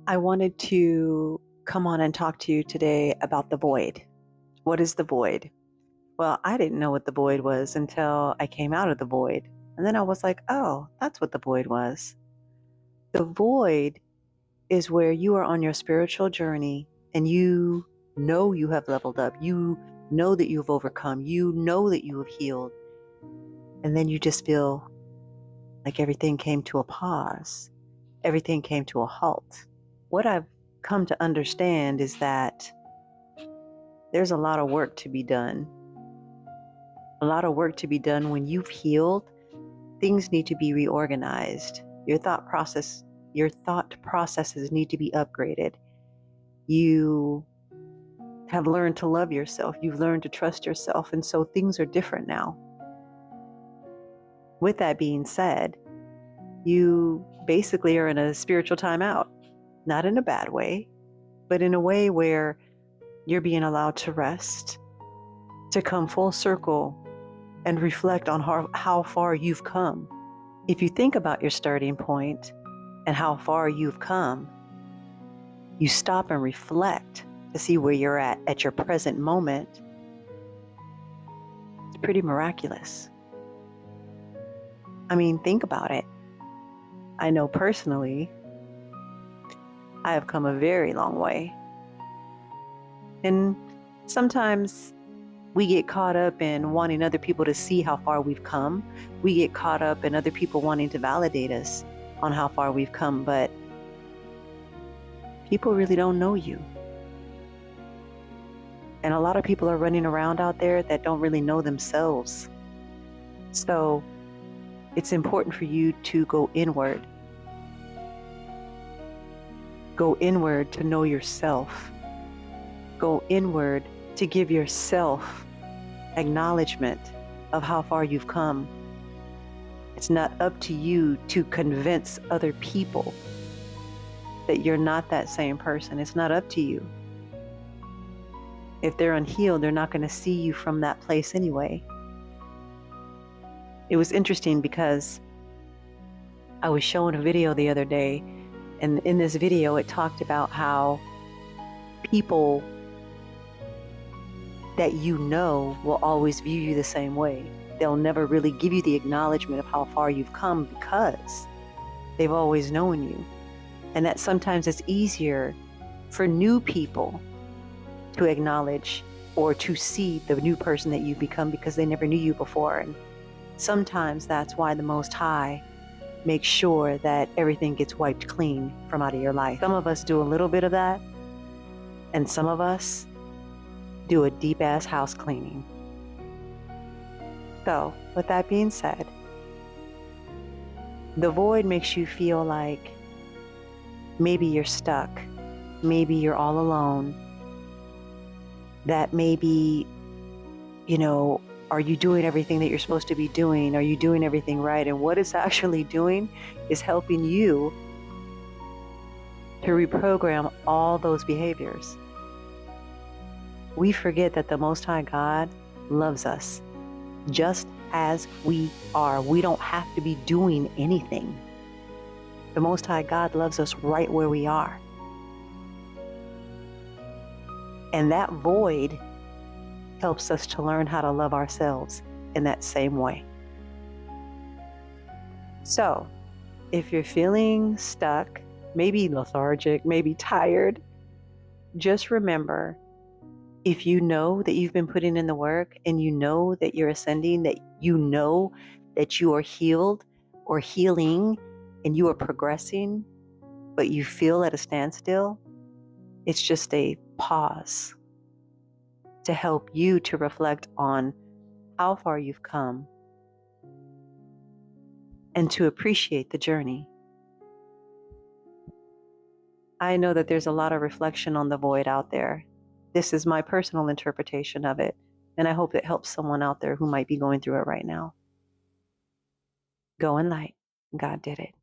I wanted to come on and talk to you today about the void. What is the void? Well, I didn't know what the void was until I came out of the void. And then I was like, oh, that's what the void was. The void is where you are on your spiritual journey and you know you have leveled up. You know that you've overcome. You know that you have healed. And then you just feel like everything came to a pause. Everything came to a halt. What I've come to understand is that there's a lot of work to be done. A lot of work to be done when you've healed. Things need to be reorganized. Your thought processes need to be upgraded. You have learned to love yourself. You've learned to trust yourself. And so things are different now. With that being said, you basically are in a spiritual timeout, not in a bad way, but in a way where you're being allowed to rest, to come full circle and reflect on how far you've come. If you think about your starting point and how far you've come, you stop and reflect to see where you're at your present moment. It's pretty miraculous. I mean, think about it. I know personally, I have come a very long way. And sometimes we get caught up in wanting other people to see how far we've come. We get caught up in other people wanting to validate us on how far we've come, but people really don't know you. And a lot of people are running around out there that don't really know themselves. So it's important for you to go inward. Go inward to know yourself. Go inward to give yourself acknowledgement of how far you've come. It's not up to you to convince other people that you're not that same person. It's not up to you. If they're unhealed, they're not going to see you from that place anyway. It was interesting because I was showing a video the other day, and in this video it talked about how people that you know will always view you the same way. They'll never really give you the acknowledgement of how far you've come because they've always known you. And that sometimes it's easier for new people to acknowledge or to see the new person that you've become because they never knew you before. And sometimes that's why the Most High makes sure that everything gets wiped clean from out of your life. Some of us do a little bit of that, and some of us do a deep-ass house cleaning. So, with that being said, the void makes you feel like maybe you're stuck, maybe you're all alone, that maybe, are you doing everything that you're supposed to be doing? Are you doing everything right? And what it's actually doing is helping you to reprogram all those behaviors. We forget that the Most High God loves us just as we are. We don't have to be doing anything. The Most High God loves us right where we are. And that void helps us to learn how to love ourselves in that same way. So, if you're feeling stuck, maybe lethargic, maybe tired, just remember, if you know that you've been putting in the work and you know that you're ascending, that you know that you are healed or healing and you are progressing, but you feel at a standstill, it's just a pause to help you to reflect on how far you've come and to appreciate the journey. I know that there's a lot of reflection on the void out there. This is my personal interpretation of it, and I hope it helps someone out there who might be going through it right now. Go in light. God did it.